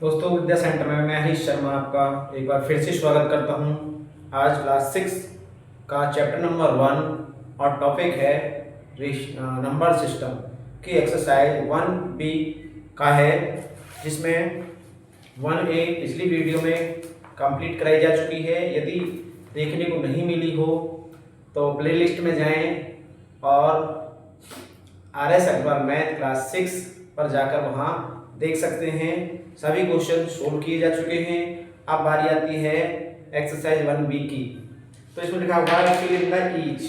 दोस्तों विद्या सेंटर में मैं हरीश शर्मा आपका एक बार फिर से स्वागत करता हूं। आज क्लास 6 का चैप्टर नंबर 1 और टॉपिक है नंबर सिस्टम की एक्सरसाइज 1B का है, जिसमें 1A पिछली वीडियो में कंप्लीट कराई जा चुकी है। यदि देखने को नहीं मिली हो तो प्लेलिस्ट में जाएं और RS अकबर मैथ क्लास 6 पर जाकर वहां देख सकते हैं। सभी क्वेश्चन सोल्व किए जा चुके हैं। अब बारी आती है एक्सरसाइज 1B की। तो इसमें लिखा हुआ है fill in the each.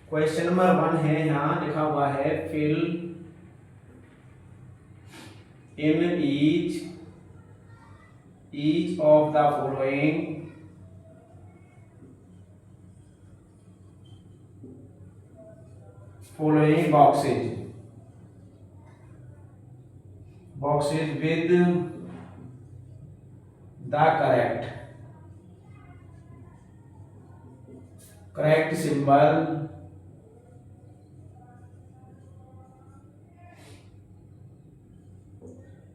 Question number 1 है, यहाँ लिखा हुआ है fill in each of the following boxes with the correct symbol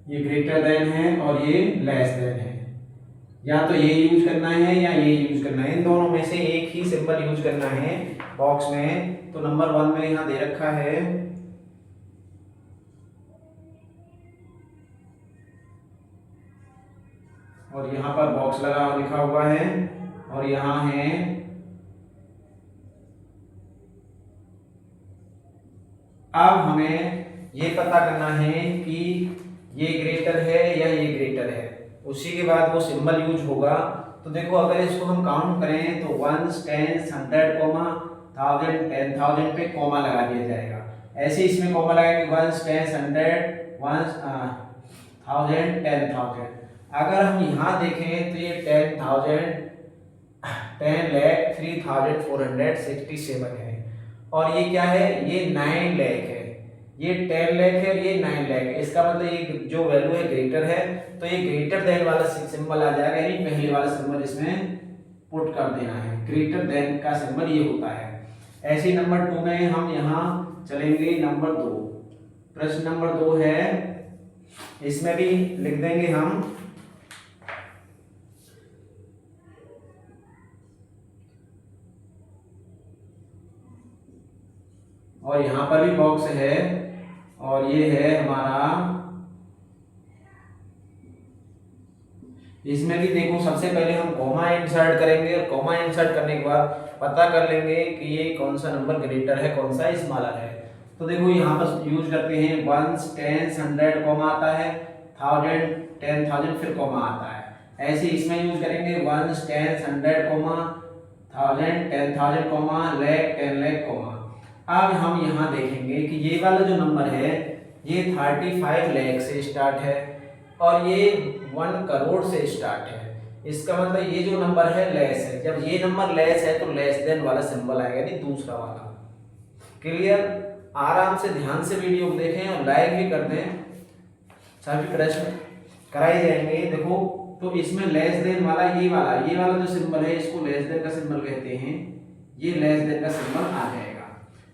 ये ग्रेटर देन है और ये लेस देन है। या तो ये यूज करना है या ये यूज करना है, इन दोनों में से एक ही सिंबल यूज करना है बॉक्स में। तो नंबर 1 में यहाँ दे रखा है और यहाँ पर बॉक्स लगा लिखा हुआ है और यहाँ है अब हमें ये पता करना है कि ये ग्रेटर है या ये ग्रेटर है। उसी के बाद वो सिंबल यूज होगा। तो देखो, अगर इसको हम काउंट करें तो 1 10 100 कोमा 1000 10,000 पे कोमा लगा दिया जाएगा। ऐसे इसमें कोमा लगाएंगे 1 10 100 1000 10,000। अगर हम यहाँ देखें तो ये 10,000 10,03,467 है और ये क्या है, ये 9 लाख है। ये 10 लाख है और ये 9 लाख है। इसका मतलब ये जो वैल्यू है ग्रेटर है, तो ये ग्रेटर देन वाला सिंबल आ जाएगा, यानी पहले वाला सिंबल इसमें पुट कर देना है। ग्रेटर देन का सिंबल ये होता है। ऐसे ही नंबर 2 में हम यहाँ चलेंगे नंबर 2। प्रश्न नंबर 2 है, इसमें भी लिख देंगे हम और यहाँ पर भी बॉक्स है और ये है हमारा। इसमें भी देखो, सबसे पहले हम कॉमा इंसर्ट करेंगे और कॉमा इंसर्ट करने के बाद पता कर लेंगे कि ये कौन सा नंबर ग्रेटर है, कौन सा स्मॉलर है। तो देखो यहाँ पर यूज करते हैं 1 10 100 कॉमा आता है, 1000 10,000 फिर कॉमा आता है। ऐसे इसमें यूज करेंगे 1 10 100 comma 1000 10,000 comma lakh 10 lakh comma. अब हम यहाँ देखेंगे कि ये वाला जो नंबर है ये 35 लाख से स्टार्ट है और ये 1 करोड़ से स्टार्ट है। इसका मतलब ये जो नंबर है लेस है। जब ये नंबर लेस है तो लेस देन वाला सिंबल आएगा, यानी दूसरा वाला। क्लियर? आराम से ध्यान से वीडियो को देखें और लाइक भी कर दें। सभी प्रश्न कराए जाएंगे। देखो, तो इसमें लेस देन वाला ये वाला जो सिंबल है, इसको लेस देन का सिंबल कहते हैं। ये लेस देन का सिंबल आ जाएगा।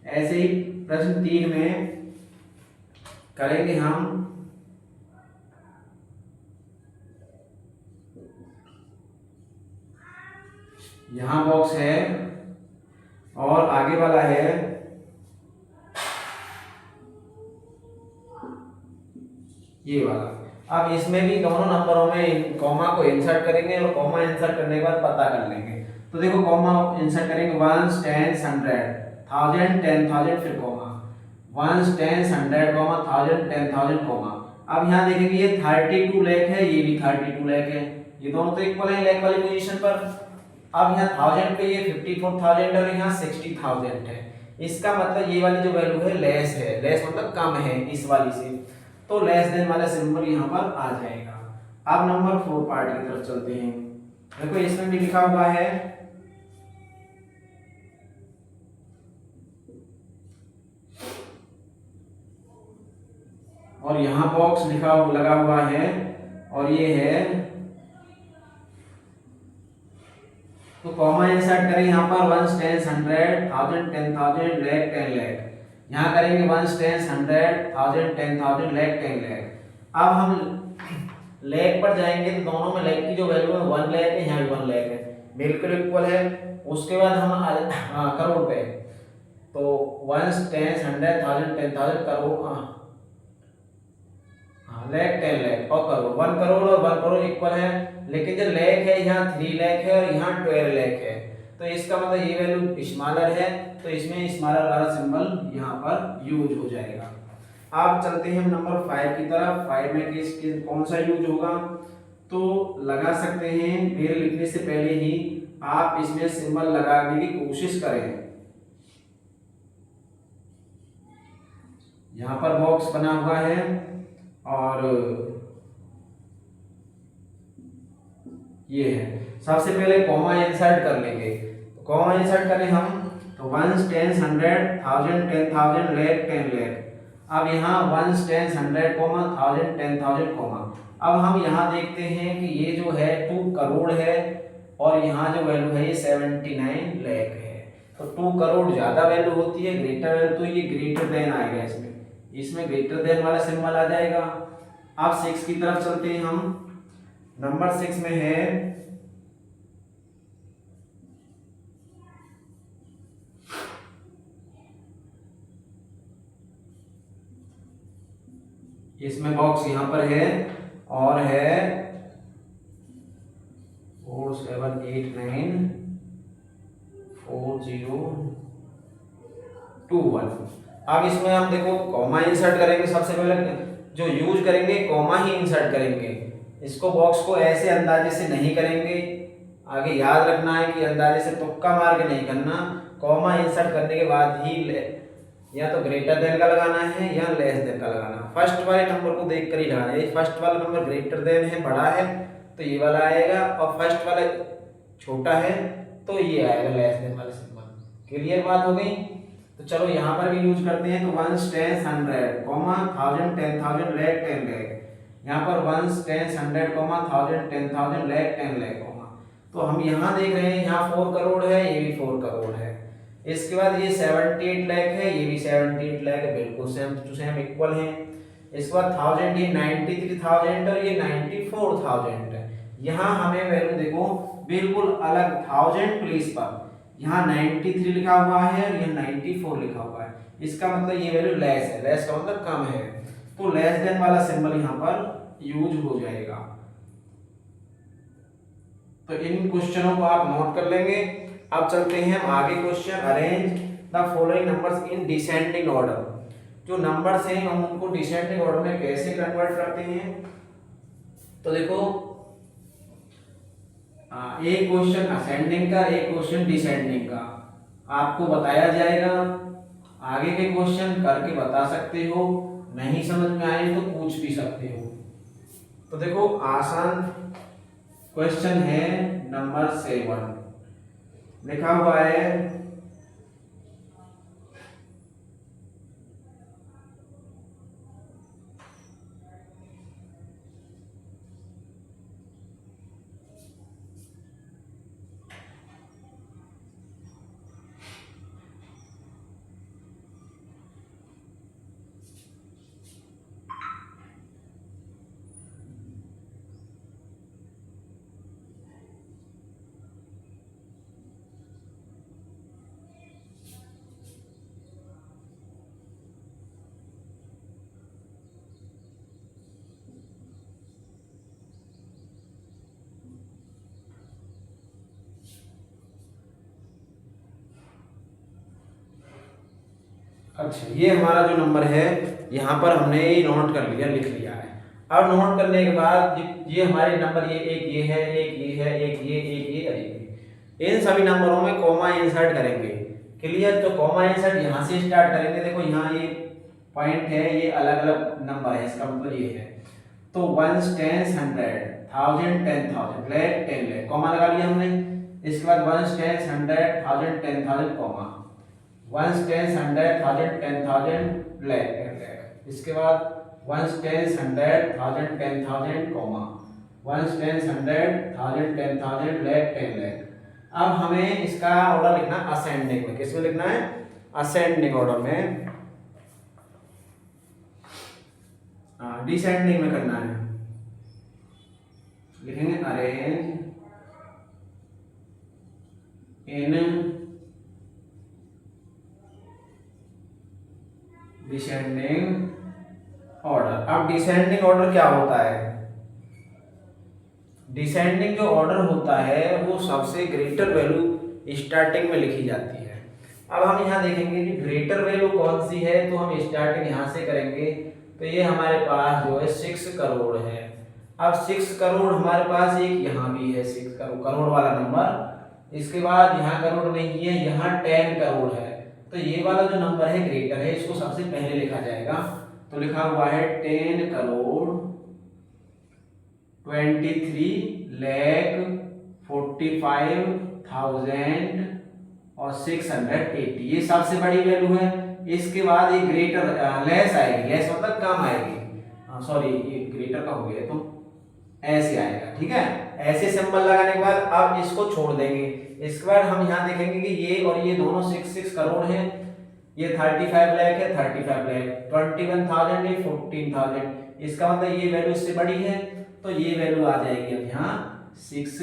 ऐसे ही प्रश्न 3 में करेंगे हम यहां बॉक्स है और आगे वाला है ये वाला। अब इसमें भी दोनों नंबरों में कॉमा को इंसर्ट करेंगे और कॉमा इंसर्ट करने के बाद पता कर लेंगे। तो देखो, कॉमा इंसर्ट करेंगे 1 10 100 1000 10,000 फिर कॉमा 1 10 100 कॉमा 1000 10,000 कॉमा। अब यहाँ देखेंगे ये 32 लाख है, ये भी 32 लाख है। ये दोनों तो इक्वल है लाख वाली पोजीशन पर। अब यहाँ 1000 पे ये 54,000 और यहाँ 60,000 है। इसका मतलब ये वाली जो वैल्यू है लेस है। लेस मतलब कम है इस वाली से, तो लेस देन वाला सिंबल यहाँ पर आ जाएगा। अब नंबर 4 पार्ट की तरफ चलते हैं। देखो, इसमें भी लिखा हुआ है और यहाँ बॉक्स लगा हुआ है और ये है। तो कॉमा इंसर्ट करें यहाँ पर 1 10 100 1000 10,000 लाख 10 लाख। यहाँ करेंगे 1 10 100 1000 10,000 लाख 10 लाख। अब हम लैख पर जाएंगे तो दोनों में लैख की जो वैल्यू है 1 लाख है, यहाँ भी 1 लाख है, बिल्कुल इक्वल है। उसके बाद हम करोड़ पे, तो 1 10 100 1000 10,000 करोड़, लाख 10 लाख और करोड़, 1 करोड़ और 1 करोड़ इक्वल है। लेकिन जो लाख है यहाँ 3 लाख है और यहाँ 12 लाख है, तो इसका मतलब ये वैल्यू स्मॉलर है, तो इसमें स्मॉलर वाला सिंबल यहाँ पर यूज हो जाएगा। अब चलते हैं हम नंबर 5 की तरफ। 5 में कौन सा यूज होगा, तो लगा सकते हैं, मेरे लिखने से पहले ही आप इसमें सिंबल लगाने की कोशिश करें। यहाँ पर बॉक्स बना हुआ है और ये है। सबसे पहले कॉमा इंसर्ट कर लेंगे, तो कॉमा इंसर्ट करें हम, तो 1 10 100 1000 10,000 लाख 10 लाख। अब यहाँ 1 10 100 कॉमा 1000 10,000 कॉमा। अब हम यहाँ देखते हैं कि ये जो है 2 करोड़ है और यहाँ जो वैल्यू है ये 79 लाख है, तो 2 करोड़ ज्यादा वैल्यू होती है, ग्रेटर वैल्यू, तो ये ग्रेटर देन आएगा, इसमें ग्रेटर देन वाला सिंबल आ जाएगा। अब 6 की तरफ चलते हैं हम। नंबर 6 में है इसमें बॉक्स यहाँ पर है और है 4 7 8 9 4 0 2 1। अब इसमें हम देखो कॉमा इंसर्ट करेंगे, सबसे पहले जो यूज करेंगे कॉमा ही इंसर्ट करेंगे। इसको बॉक्स को ऐसे अंदाजे से नहीं करेंगे, आगे याद रखना है कि अंदाजे से तुक्का मार के नहीं करना। कॉमा इंसर्ट करने के बाद ही या तो ग्रेटर देन का लगाना है या लेस देन का लगाना। फर्स्ट वाले नंबर को देख कर ही लगाना है। फर्स्ट वाला नंबर ग्रेटर देन है, बड़ा है, तो ये वाला आएगा, और फर्स्ट वाला छोटा है तो ये आएगा लेस देन वाला सिंबल। क्लियर बात हो गई। तो चलो यहाँ पर भी यूज करते हैं, तो 1 10 100 कॉमा 1000 10,000 लाख 10 लाख। यहाँ पर 1 10 100 कॉमा 1000 10,000 लाख 10 लाख कॉमा। तो हम यहाँ देख रहे हैं, यहाँ 4 करोड़ है, ये भी 4 करोड़ है। इसके बाद ये 78 लाख है, ये भी 78 लाख है, बिल्कुल सेम टू सेम इक्वल है। इसके बाद 1000, ये 93,000 और ये 94,000 है। यहाँ हमें वैल्यू देखो बिल्कुल अलग, 1000 प्लेस पर यहाँ 93 लिखा हुआ है और यहाँ 94 लिखा हुआ है। इसका मतलब ये वैल्यू लेस है, लेस का मतलब कम है, तो लेस देन वाला सिंबल यहाँ पर यूज हो जाएगा। तो इन क्वेश्चनों को आप नोट कर लेंगे। अब चलते हैं हम आगे question, arrange the following numbers in descending order. जो नंबर्स हैं हम उनको डिसेंडिंग ऑर्डर में कैसे कन्वर्ट करते हैं, तो देखो एक क्वेश्चन असेंडिंग का, एक क्वेश्चन डिसेंडिंग का आपको बताया जाएगा। आगे के क्वेश्चन करके बता सकते हो, नहीं समझ में आए तो पूछ भी सकते हो। तो देखो आसान क्वेश्चन है नंबर 7, लिखा हुआ है अच्छा, ये हमारा जो नंबर है यहाँ पर हमने ये नोट कर लिया, लिख लिया है। अब नोट करने के बाद ये हमारे नंबर, ये एक ये है, एक ये है, एक ये, एक ये, एक ये, इन सभी नंबरों में कॉमा इंसर्ट करेंगे। क्लियर। तो कॉमा इंसर्ट यहाँ से स्टार्ट करेंगे। देखो यहाँ ये पॉइंट है, ये अलग अलग नंबर है, इसका मतलब ये है। तो 1 10 100 1000 10,000 लाख 10 लाख, कॉमा लगा लिया हमने। इसके बाद 1 10 100 1000 10,000 कॉमा, 1 10 100 1000 10,000 लाख। इसके बाद 1 10 100 1000 10,000 कॉमा, 1 10 100 1000 10,000 लाख 10 लाख। अब हमें इसका ऑर्डर लिखना असेंडिंग में। किसमें लिखना है? असेंडिंग ऑर्डर में, डिसेंडिंग में करना है। Arrange in descending order. अब डिसेंडिंग ऑर्डर क्या होता है? डिसेंडिंग जो ऑर्डर होता है वो सबसे ग्रेटर वैल्यू स्टार्टिंग में लिखी जाती है। अब हम यहाँ देखेंगे कि ग्रेटर वैल्यू कौन सी है, तो हम स्टार्टिंग यहाँ से करेंगे। तो ये हमारे पास जो है 6 करोड़ है। अब 6 करोड़ हमारे पास एक यहाँ भी है 6 करोड़, करोड़ वाला नंबर। इसके बाद यहाँ करोड़ नहीं है, यहाँ 10 करोड़ है। तो ये वाला जो नंबर है ग्रेटर है, इसको सबसे पहले लिखा जाएगा। तो लिखा हुआ है 10 करोड़ 23,45,000 और 680, ये सबसे बड़ी वैल्यू है। इसके बाद एक ग्रेटर लेस आएगी, लेस मतलब कम आएगी, सॉरी ये ग्रेटर का हो गया तो ऐसे आएगा, ठीक है। ऐसे सिंबल लगाने के बाद अब इसको छोड़ देंगे। इसके बाद हम यहाँ देखेंगे कि ये और ये दोनों 6 करोड़ हैं। ये 35 लाख है, 35 लाख, 21,000 ये 14,000। इसका मतलब ये वैल्यू इससे बड़ी है, तो ये वैल्यू आ जाएगी अब यहाँ 6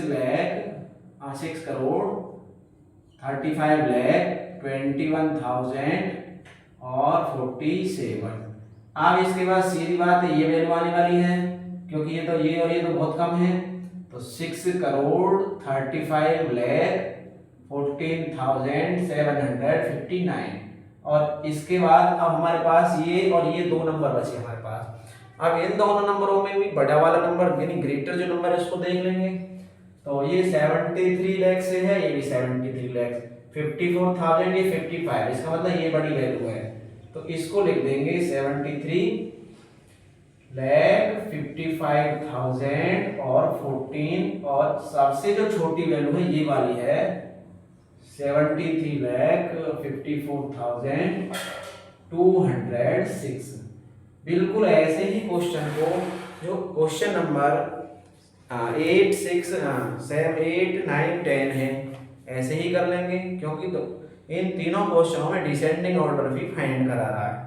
करोड़ 35 लाख 21,000 और 47। अब इसके बाद सीधी बात है ये वैल्यू आने वाली है, क्योंकि ये और ये तो बहुत कम है। तो 6 करोड़ 35 लाख 14,759। और इसके बाद अब हमारे पास ये और ये दो नंबर बचे हमारे पास। अब इन दोनों नंबरों में भी बड़ा वाला नंबर यानी ग्रेटर जो नंबर है उसको देख लेंगे। तो ये 73 लाख से है, ये भी 73 लाख, 54,000 ये 55, इसका मतलब ये बड़ी वैल्यू है। तो इसको लिख देंगे 73 लाख 55,000 और 14, और सबसे जो छोटी वैल्यू है ये वाली है 73 लाख 54,206। बिल्कुल ऐसे ही क्वेश्चन को जो क्वेश्चन नंबर 8, 6, 7, 8, 9, 10 है ऐसे ही कर लेंगे, क्योंकि तो इन तीनों क्वेश्चनों में डिसेंडिंग ऑर्डर भी फाइंड करा रहा है।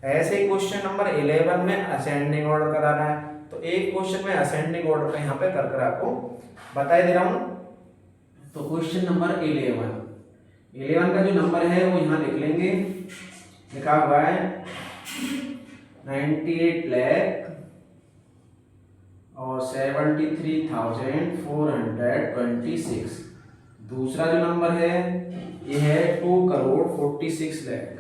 ऐसे ही क्वेश्चन नंबर 11 में असेंडिंग ऑर्डर करा रहा है। तो एक क्वेश्चन में असेंडिंग ऑर्डर का यहाँ पे कर आपको बता दे रहा हूँ। तो क्वेश्चन नंबर 11 का जो नंबर है वो यहाँ लिख लेंगे। लिखा हुआ है 98 लाख और 73,426। दूसरा जो नंबर है ये है 2 करोड़ 46 लाख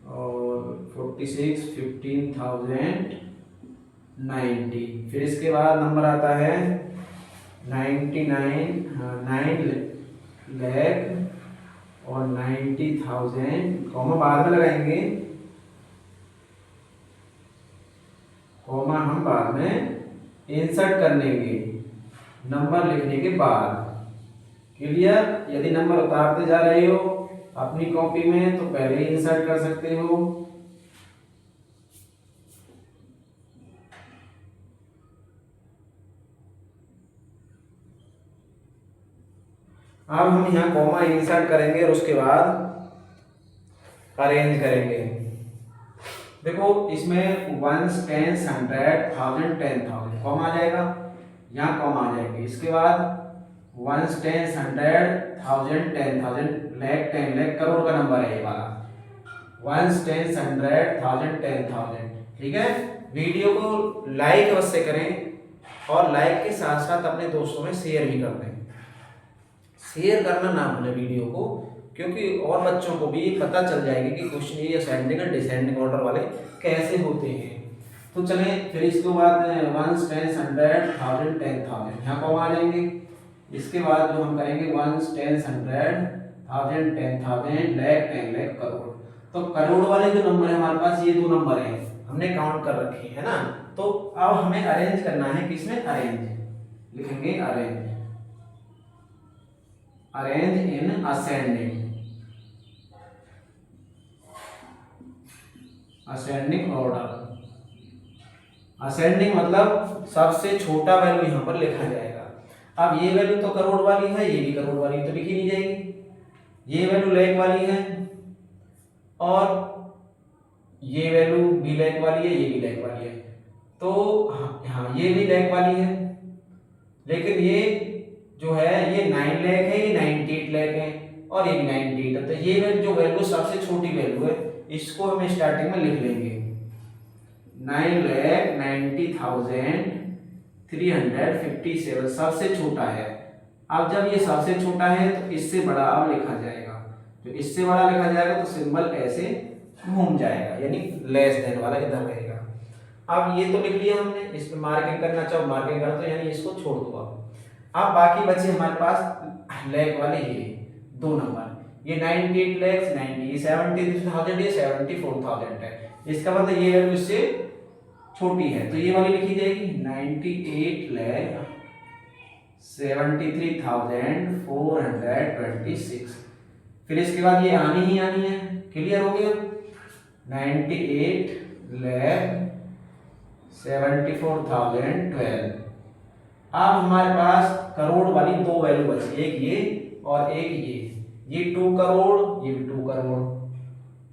और 46 15,090। फिर इसके बाद नंबर आता है 9 लाख और 90,000, कॉमा बाद में लगाएंगे, कॉमा हम बाद में इंसर्ट कर लेंगे नंबर लिखने के बाद। क्लियर? यदि नंबर उतारते जा रहे हो अपनी कॉपी में तो पहले इंसर्ट कर सकते हो। अब हम यहाँ कॉमा इंसर्ट करेंगे और उसके बाद अरेंज करेंगे। देखो इसमें 1, 10, 100, 1000, 10,000 कॉमा आ जाएगा, यहाँ कॉमा आ जाएंगे। इसके बाद 1, 10, 100, 1000, 10,000, लाख 10 लाख, करोड़ का नंबर है ये वाला। 1, 10, 100, 1000, 10,000। ठीक है, वीडियो को लाइक अवश्य करें और लाइक के साथ साथ अपने दोस्तों में शेयर भी कर दें। शेयर करना ना भूलें वीडियो को, क्योंकि और बच्चों को भी पता चल जाएगी कि क्वेश्चन ये असेंडिंग और डिसेंडिंग ऑर्डर वाले कैसे होते हैं। तो चलें फिर इसके बाद 1, 10, 100, 1000, 10,000 यहाँ कॉमा आ जाएंगे। इसके बाद जो हम करेंगे 1, 10, 100, 1000, 10,000, लाख 10 लाख, करोड़। तो करोड़ वाले जो नंबर है हमारे पास ये दो नंबर हैं, हमने काउंट कर रखे हैं ना। तो अब हमें अरेंज करना है, किसमें? अरेंज लिखेंगे, arrange in ascending order. Ascending मतलब सबसे छोटा वैल्यू यहाँ पर लिखा जाएगा। अब ये वैल्यू तो करोड़ वाली है, ये भी करोड़ वाली तो लिखी नहीं जाएगी। ये वैल्यू लाख वाली है और ये वैल्यू भी लाख वाली है, ये भी लाख वाली है। तो हाँ ये भी लैख वाली है, लेकिन ये जो है ये 9 लाख है, ये 98 लाख है और ये भी 98 है। तो ये जो वैल्यू सबसे छोटी वैल्यू है इसको हम स्टार्टिंग में लिख लेंगे 9,90,357 सबसे छोटा है। अब जब ये सबसे छोटा है तो इससे बड़ा अब लिखा जाएगा, जो इससे बड़ा लिखा जाएगा तो सिंबल ऐसे घूम जाएगा, यानी लेस देन वाला इधर रहेगा। अब ये तो लिख लिया हमने, इस पे मार्किंग करना चाहो मार्किंग कर दो, यानी इसको छोड़ दो। अब बाकी बचे हमारे पास लैख वाले ये दो नंबर, ये 98 lakhs 90, 73,000 ये 74,000 है। इसका मतलब ये वैल्यू इससे छोटी है, तो ये वाली लिखी जाएगी 98,73,426। फिर इसके बाद ये आनी ही आनी है, क्लियर हो गया। 98,74,012। अब हमारे पास करोड़ वाली दो वैल्यू बची, एक ये और एक ये 2 करोड़, ये भी 2 करोड़,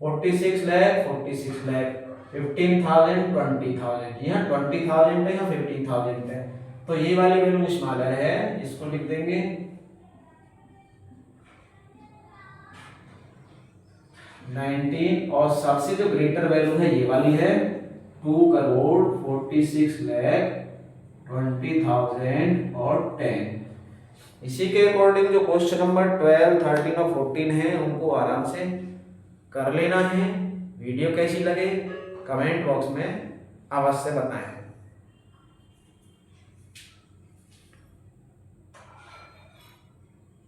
46 लाख 46 लाख, 15,000 20,000, यहाँ 20,000 है या 15,000 है, तो ये वाली वैल्यू स्मॉलर है, इसको लिख देंगे 19। और सबसे जो ग्रेटर वैल्यू है ये वाली है 2 करोड़ 46 लाख 20,000 और 10। इसी के अकॉर्डिंग जो क्वेश्चन नंबर 12, 13 और 14 है उनको आराम से कर लेना है। वीडियो कैसी लगे कमेंट बॉक्स में अवश्य बताएं।